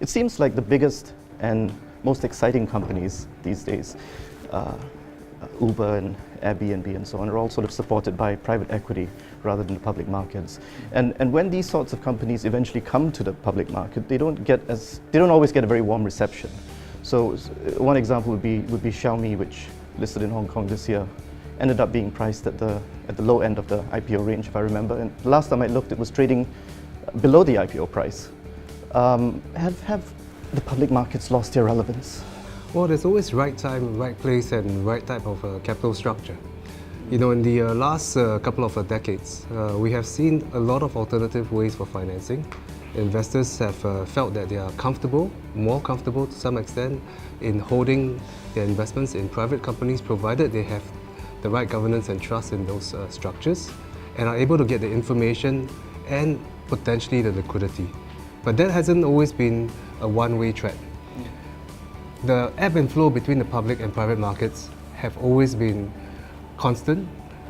It seems like the biggest and most exciting companies these days, Uber and Airbnb and so on, are all sort of supported by private equity rather than the public markets. And when these sorts of companies eventually come to the public market, they don't always get a very warm reception. So one example would be Xiaomi, which listed in Hong Kong this year, ended up being priced at the low end of the IPO range, if I remember. And the last time I looked, it was trading below the IPO price. Have the public markets lost their relevance? Well, there's always right time, right place, and right type of capital structure. You know, in the last couple of decades, we have seen a lot of alternative ways for financing. Investors have felt that they are more comfortable to some extent, in holding their investments in private companies, provided they have the right governance and trust in those structures, and are able to get the information and potentially the liquidity. But that hasn't always been a one-way trend. The ebb and flow between the public and private markets have always been constant.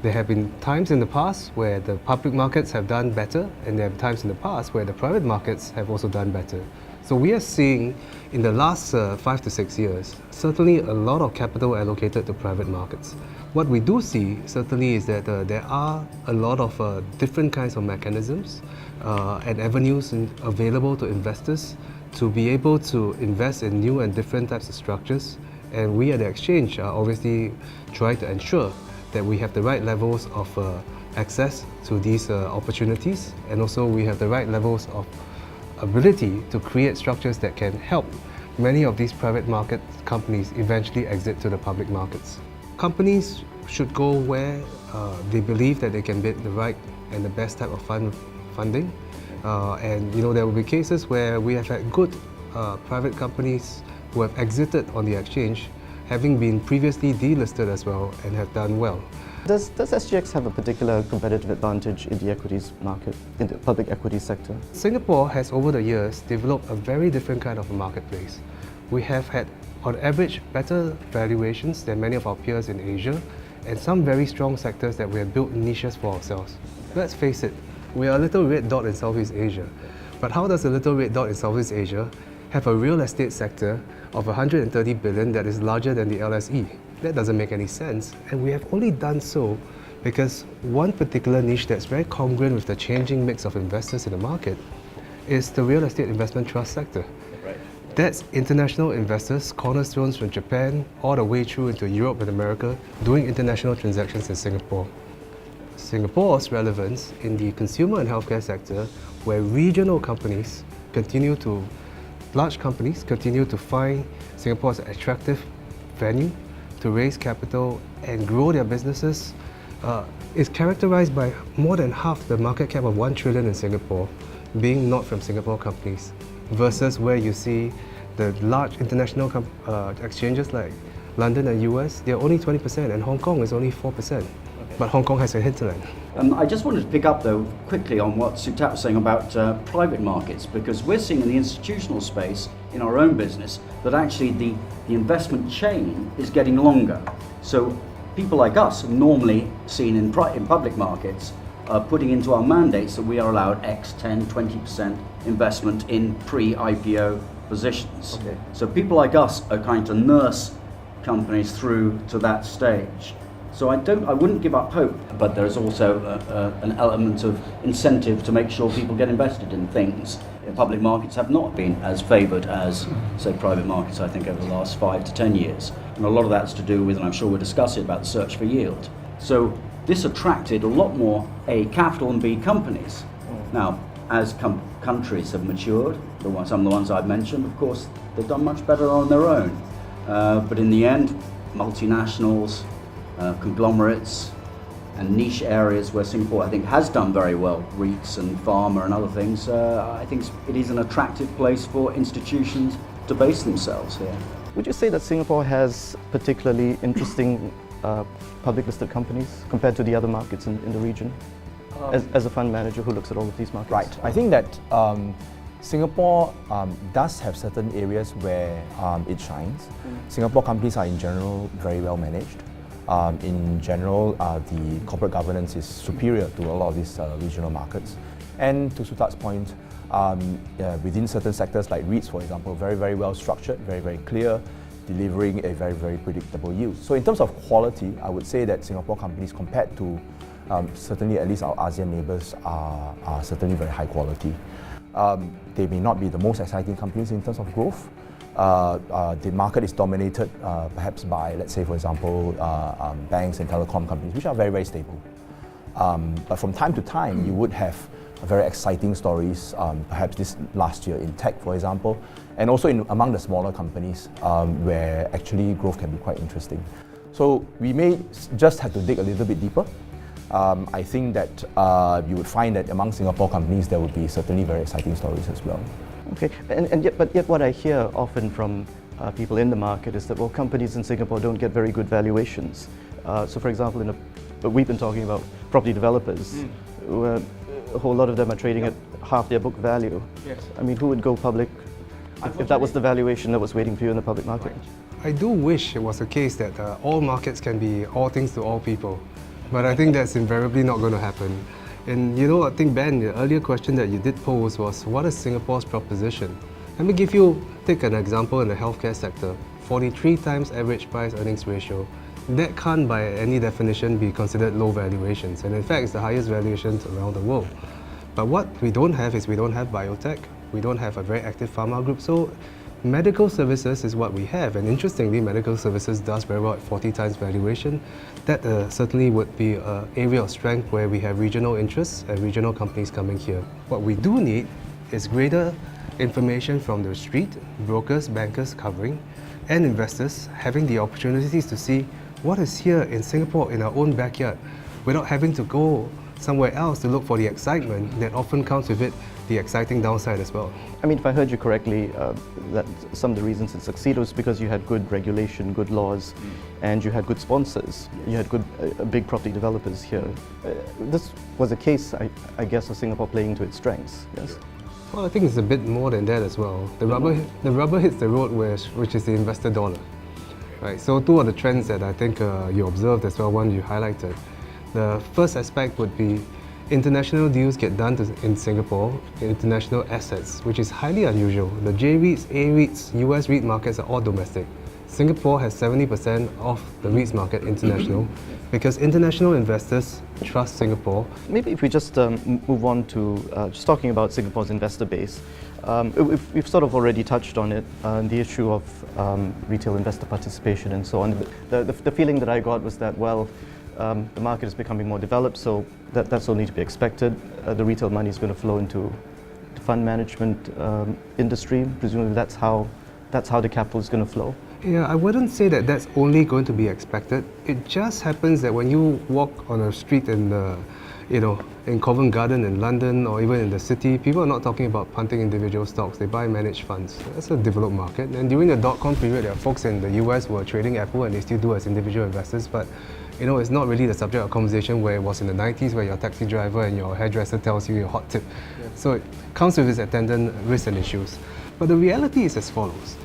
There have been times in the past where the public markets have done better, and there have times in the past where the private markets have also done better. So we are seeing in the last 5 to 6 years, certainly a lot of capital allocated to private markets. What we do see certainly is that there are a lot of different kinds of mechanisms and avenues available to investors to be able to invest in new and different types of structures. And we at the exchange are obviously trying to ensure that we have the right levels of access to these opportunities, and also we have the right levels of ability to create structures that can help many of these private market companies eventually exit to the public markets. Companies should go where they believe that they can get the right and the best type of funding. And you know, there will be cases where we have had good private companies who have exited on the exchange, having been previously delisted as well, and have done well. Does SGX have a particular competitive advantage in the equities market, in the public equity sector? Singapore has over the years developed a very different kind of a marketplace. We have had, on average, better valuations than many of our peers in Asia, and some very strong sectors that we have built niches for ourselves. Let's face it, we are a little red dot in Southeast Asia. But how does a little red dot in Southeast Asia have a real estate sector of 130 billion that is larger than the LSE? That doesn't make any sense, and we have only done so because one particular niche that's very congruent with the changing mix of investors in the market is the real estate investment trust sector. Right. That's international investors, cornerstones from Japan all the way through into Europe and America, doing international transactions in Singapore. Singapore's relevance in the consumer and healthcare sector, where regional companies large companies continue to find Singapore as an attractive venue to raise capital and grow their businesses, is characterized by more than half the market cap of 1 trillion in Singapore being not from Singapore companies, versus where you see the large international exchanges like London and US, they're only 20%, and Hong Kong is only 4%. But Hong Kong has a hinterland. I just wanted to pick up, though, quickly on what Sutat was saying about private markets, because we're seeing in the institutional space, in our own business, that actually the investment chain is getting longer. So people like us, normally seen in public markets, are putting into our mandates that we are allowed X, 10, 20% investment in pre-IPO positions. Okay. So people like us are trying to nurse companies through to that stage. So I wouldn't give up hope, but there's also an element of incentive to make sure people get invested in things. Public markets have not been as favoured as, say, private markets, I think, over the last 5 to 10 years. And a lot of that's to do with, and I'm sure we'll discuss it, about the search for yield. So this attracted a lot more A, capital, and B, companies. Now, as countries have matured, some of the ones I've mentioned, of course, they've done much better on their own. But in the end, multinationals, conglomerates and niche areas where Singapore, I think, has done very well, REITs and pharma and other things, I think it is an attractive place for institutions to base themselves here. Would you say that Singapore has particularly interesting public listed companies compared to the other markets in the region? As a fund manager who looks at all of these markets? Right. I think that Singapore does have certain areas where it shines. Singapore companies are in general very well managed. In general, the corporate governance is superior to a lot of these regional markets. And to Sutat's point, within certain sectors like REITs, for example, very, very well structured, very, very clear, delivering a very, very predictable yield. So in terms of quality, I would say that Singapore companies compared to certainly at least our ASEAN neighbours are certainly very high quality. They may not be the most exciting companies in terms of growth. The market is dominated perhaps by, let's say, for example, banks and telecom companies, which are very, very stable. But from time to time, you would have very exciting stories, perhaps this last year in tech, for example, and also among the smaller companies where actually growth can be quite interesting. So we may just have to dig a little bit deeper. I think that you would find that among Singapore companies, there would be certainly very exciting stories as well. Okay, but yet what I hear often from people in the market is that, well, companies in Singapore don't get very good valuations. So for example, we've been talking about property developers, where a whole lot of them are trading at half their book value. Yes. I mean, who would go public if that was the valuation that was waiting for you in the public market? I do wish it was a case that all markets can be all things to all people, but I think that's invariably not going to happen. And you know, I think Ben, the earlier question that you did pose was, what is Singapore's proposition? Let me take an example in the healthcare sector. 43 times average price earnings ratio. That can't by any definition be considered low valuations, and in fact it's the highest valuations around the world. But what we don't have is we don't have biotech, we don't have a very active pharma group, so medical services is what we have, and interestingly medical services does very well at 40 times valuation. That certainly would be an area of strength where we have regional interests and regional companies coming here. What we do need is greater information from the street, brokers, bankers covering, and investors having the opportunities to see what is here in Singapore in our own backyard without having to go somewhere else to look for the excitement that often comes with it, the exciting downside as well. I mean, if I heard you correctly, that some of the reasons it succeeded was because you had good regulation, good laws, and you had good sponsors. You had good, big property developers here. This was a case, I guess, of Singapore playing to its strengths, yes? Well, I think it's a bit more than that as well. The rubber hits the road, which is the investor dollar. Right, so two of the trends that I think you observed as well, one you highlighted. The first aspect would be international deals get done in Singapore, international assets, which is highly unusual. The J-REITs, A-REITs, US REIT markets are all domestic. Singapore has 70% of the REITs market international because international investors trust Singapore. Maybe if we just move on to just talking about Singapore's investor base. We've sort of already touched on it, the issue of retail investor participation and so on. The feeling that I got was that, well, the market is becoming more developed, so that's only to be expected. The retail money is going to flow into the fund management industry. Presumably that's how the capital is going to flow. Yeah, I wouldn't say that that's only going to be expected. It just happens that when you walk on a street in in Covent Garden in London or even in the city, people are not talking about punting individual stocks, they buy managed funds. That's a developed market. And during the dot-com period, there are folks in the US who are trading Apple and they still do as individual investors, but it's not really the subject of conversation where it was in the 90s where your taxi driver and your hairdresser tells you your hot tip. Yeah. So it comes with its attendant risks and issues. But the reality is as follows.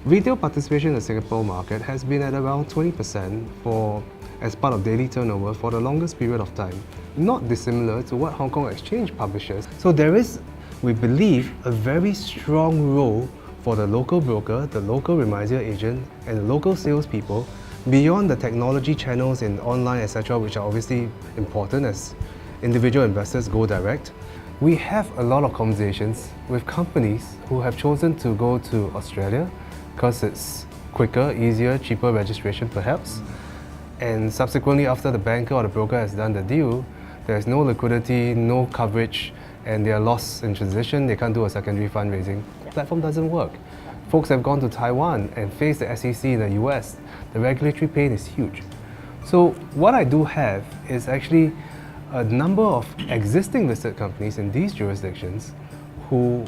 Retail participation in the Singapore market has been at around 20% as part of daily turnover for the longest period of time, not dissimilar to what Hong Kong Exchange publishes. So there is, we believe, a very strong role for the local broker, the local remisier agent, and the local salespeople beyond the technology channels in online, etc., which are obviously important as individual investors go direct. We have a lot of conversations with companies who have chosen to go to Australia because it's quicker, easier, cheaper registration perhaps. And subsequently, after the banker or the broker has done the deal, there's no liquidity, no coverage, and they are lost in transition. They can't do a secondary fundraising. The platform doesn't work. Folks have gone to Taiwan and faced the SEC in the US. The regulatory pain is huge. So what I do have is actually a number of existing listed companies in these jurisdictions who,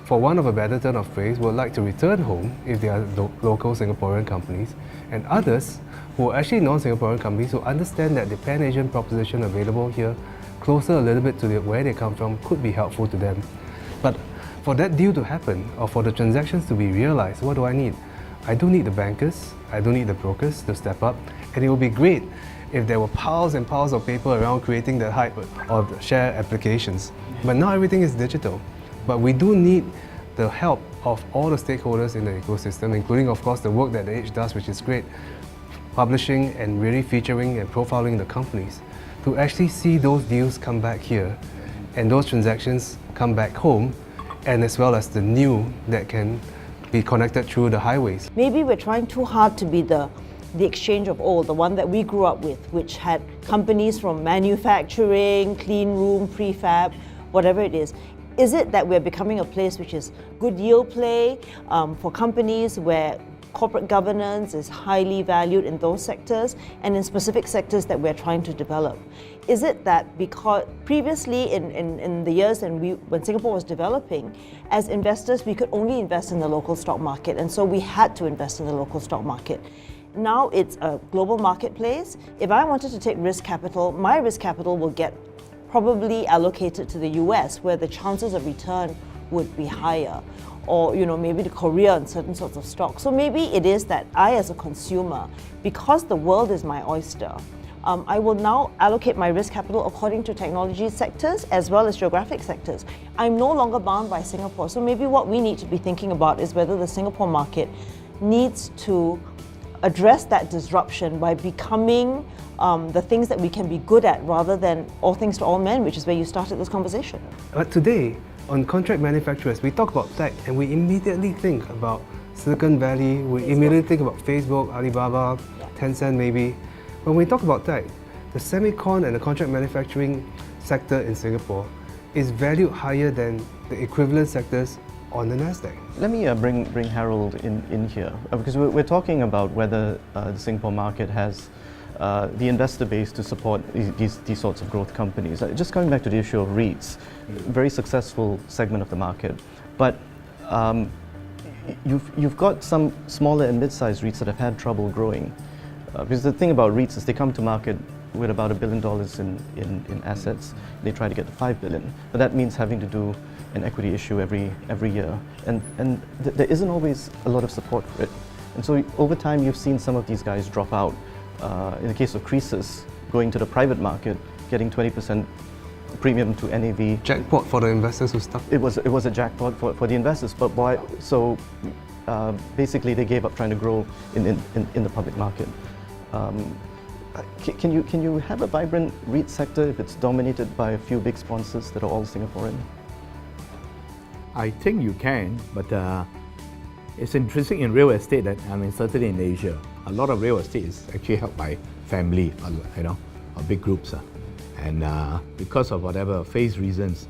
for want of a better turn of phrase, would like to return home if they are local Singaporean companies, and others who are actually non-Singaporean companies who understand that the Pan-Asian proposition available here, closer a little bit to where they come from, could be helpful to them. But for that deal to happen, or for the transactions to be realized, what do I need? I do need the bankers, I do need the brokers to step up, and it would be great if there were piles and piles of paper around creating the hype of share applications. But now everything is digital. But we do need the help of all the stakeholders in the ecosystem, including, of course, the work that the Edge does, which is great, publishing and really featuring and profiling the companies, to actually see those deals come back here and those transactions come back home, and as well as the new that can be connected through the highways. Maybe we're trying too hard to be the exchange of old, the one that we grew up with, which had companies from manufacturing, clean room, prefab, whatever it is. Is it that we're becoming a place which is good yield play for companies where corporate governance is highly valued in those sectors and in specific sectors that we're trying to develop? Is it that because previously in the years when Singapore was developing, as investors we could only invest in the local stock market, and so we had to invest in the local stock market. Now it's a global marketplace. If I wanted to take risk capital, my risk capital will get probably allocated to the US, where the chances of return would be higher, or maybe to Korea and certain sorts of stocks. So maybe it is that I, as a consumer, because the world is my oyster, I will now allocate my risk capital according to technology sectors as well as geographic sectors. I'm no longer bound by Singapore. So maybe what we need to be thinking about is whether the Singapore market needs to address that disruption by becoming the things that we can be good at, rather than all things to all men, which is where you started this conversation. But today, on contract manufacturers, we talk about tech and we immediately think about Silicon Valley, we immediately think about Facebook, Alibaba, Tencent maybe. When we talk about tech, the semicon and the contract manufacturing sector in Singapore is valued higher than the equivalent sectors on the Nasdaq. Let me bring Harold in here, because we're talking about whether the Singapore market has the investor base to support these sorts of growth companies. Just coming back to the issue of REITs, very successful segment of the market, but you've got some smaller and mid-sized REITs that have had trouble growing. Because the thing about REITs is they come to market with about $1 billion in assets. They try to get to $5 billion, but that means having to do an equity issue every year, and there isn't always a lot of support for it. And so over time, you've seen some of these guys drop out. In the case of Croesus, going to the private market, getting 20% premium to NAV. Jackpot for the investors who stuck. It was a jackpot for the investors, but why? So basically, they gave up trying to grow in the public market. Can you have a vibrant REIT sector if it's dominated by a few big sponsors that are all Singaporean? I think you can, but it's interesting in real estate that, certainly in Asia, a lot of real estate is actually held by family, or big groups. And because of whatever phase reasons,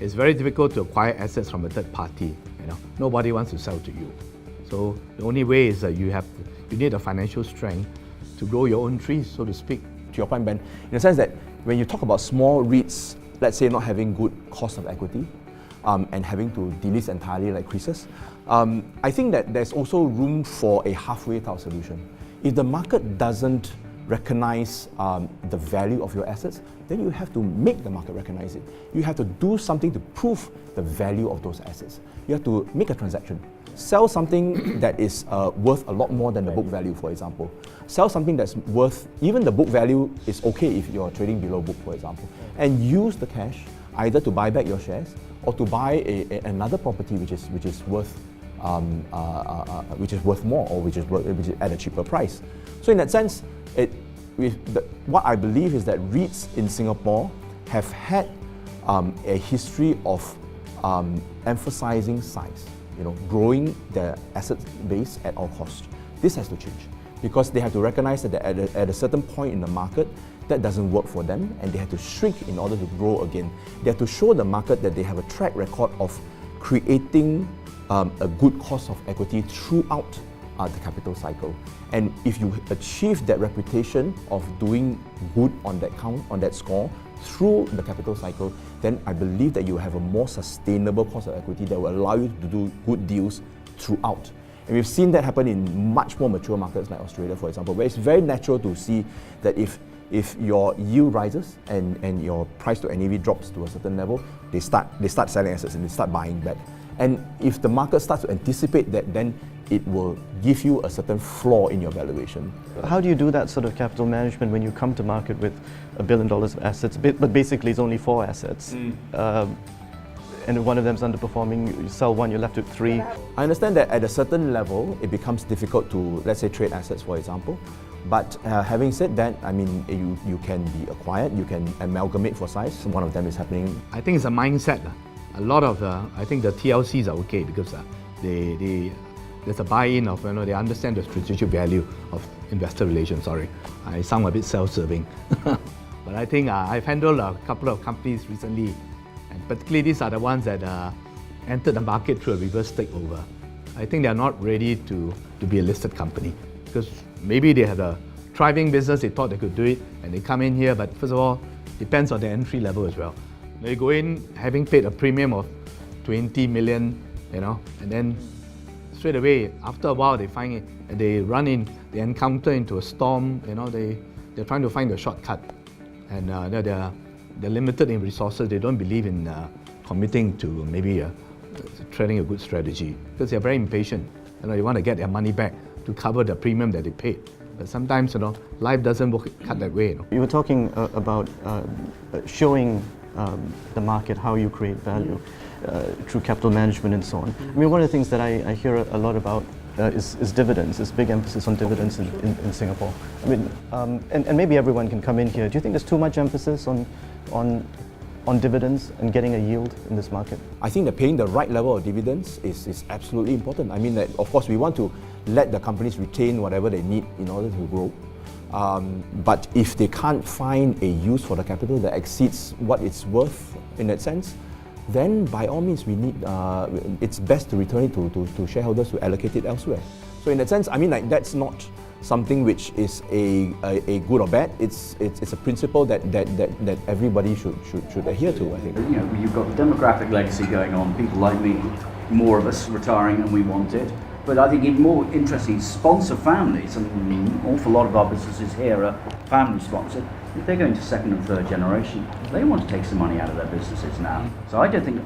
it's very difficult to acquire assets from a third party. Nobody wants to sell to you. So the only way is that you need a financial strength to grow your own trees, so to speak. To your point, Ben, in the sense that when you talk about small REITs, let's say not having good cost of equity, and having to delist entirely like Croesus, I think that there's also room for a halfway type solution. If the market doesn't recognize the value of your assets, then you have to make the market recognize it. You have to do something to prove the value of those assets. You have to make a transaction. Sell something that is worth a lot more than the book value, for example. Sell something that's worth, even the book value is okay if you're trading below book, for example. And use the cash either to buy back your shares or to buy another property which is worth more, or which is at a cheaper price. So in that sense, what I believe is that REITs in Singapore have had a history of emphasizing size, growing their asset base at all costs. This has to change because they have to recognize that at a certain point in the market, that doesn't work for them, and they have to shrink in order to grow again. They have to show the market that they have a track record of creating a good cost of equity throughout the capital cycle. And if you achieve that reputation of doing good on that count, on that score, through the capital cycle, then I believe that you have a more sustainable cost of equity that will allow you to do good deals throughout. And we've seen that happen in much more mature markets like Australia, for example, where it's very natural to see that if your yield rises and your price to NAV drops to a certain level, they start selling assets and they start buying back. And if the market starts to anticipate that, then it will give you a certain flaw in your valuation. How do you do that sort of capital management when you come to market with $1 billion of assets, but basically it's only 4 assets? and if one of them's underperforming, you sell one, you're left with three. I understand that at a certain level, it becomes difficult to, let's say, trade assets, for example. But having said that, I mean, you can be acquired, you can amalgamate for size. One of them is happening. I think it's a mindset. A lot of I think the TLCs are okay because there's a buy-in of, they understand the strategic value of investor relations. Sorry, I sound a bit self-serving. But I think I've handled a couple of companies recently, and particularly these are the ones that entered the market through a reverse takeover. I think they're not ready to be a listed company because maybe they had a thriving business, they thought they could do it, and they come in here, but first of all, depends on the entry level as well. They go in having paid a premium of 20 million, and then straight away, after a while, they find it, and they they encounter into a storm, they're trying to find a shortcut. And they're limited in resources, they don't believe in committing to maybe treading a good strategy, because they're very impatient. They want to get their money back to cover the premium that they paid. But sometimes, life doesn't work cut that way. You were talking about showing the market how you create value through capital management and so on. I mean, one of the things that I hear a lot about is dividends. There's big emphasis on dividends in Singapore. I mean, and maybe everyone can come in here. Do you think there's too much emphasis on dividends and getting a yield in this market? I think that paying the right level of dividends is absolutely important. I mean, that of course we want to let the companies retain whatever they need in order to grow. But if they can't find a use for the capital that exceeds what it's worth in that sense, then by all means it's best to return it to shareholders to allocate it elsewhere. So in that sense, I mean, like, that's not something which is a good or bad. It's a principle that everybody should adhere to, I think. You've got demographic legacy going on, people like me, more of us retiring, and we want it. But I think even more interesting, sponsor families, and an awful lot of our businesses here are family sponsored. If they're going to second and third generation, they want to take some money out of their businesses now. So I don't think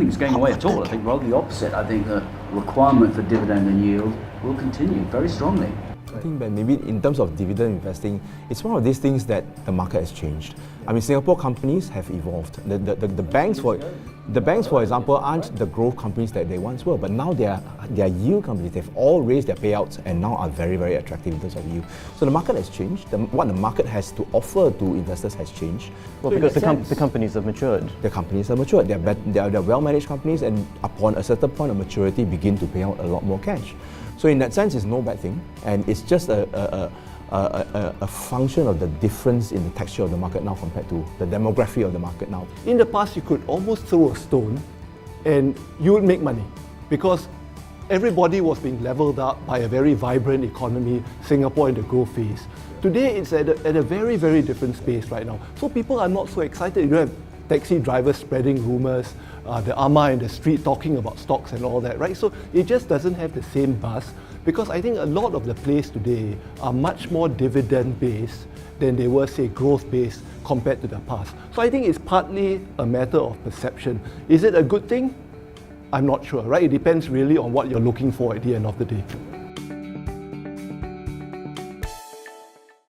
it's going away at all. I think rather the opposite. I think the requirement for dividend and yield will continue very strongly. I think that maybe in terms of dividend investing, it's one of these things that the market has changed. I mean, Singapore companies have evolved. The banks, for example, aren't the growth companies that they once were, but now they are yield companies. They've all raised their payouts and now are very, very attractive in terms of yield. So the market has changed. What the market has to offer to investors has changed. Well, so because the companies have matured. The companies are matured. They're well-managed companies, and upon a certain point of maturity, begin to pay out a lot more cash. So in that sense, it's no bad thing, and it's just a function of the difference in the texture of the market now compared to the demography of the market now. In the past, you could almost throw a stone and you would make money because everybody was being leveled up by a very vibrant economy, Singapore in the growth phase. Today, it's at a very, very different space right now. So people are not so excited. You don't have taxi drivers spreading rumours, the ama in the street talking about stocks and all that, right? So it just doesn't have the same buzz, because I think a lot of the plays today are much more dividend-based than they were, say, growth-based compared to the past. So I think it's partly a matter of perception. Is it a good thing? I'm not sure, right? It depends really on what you're looking for at the end of the day.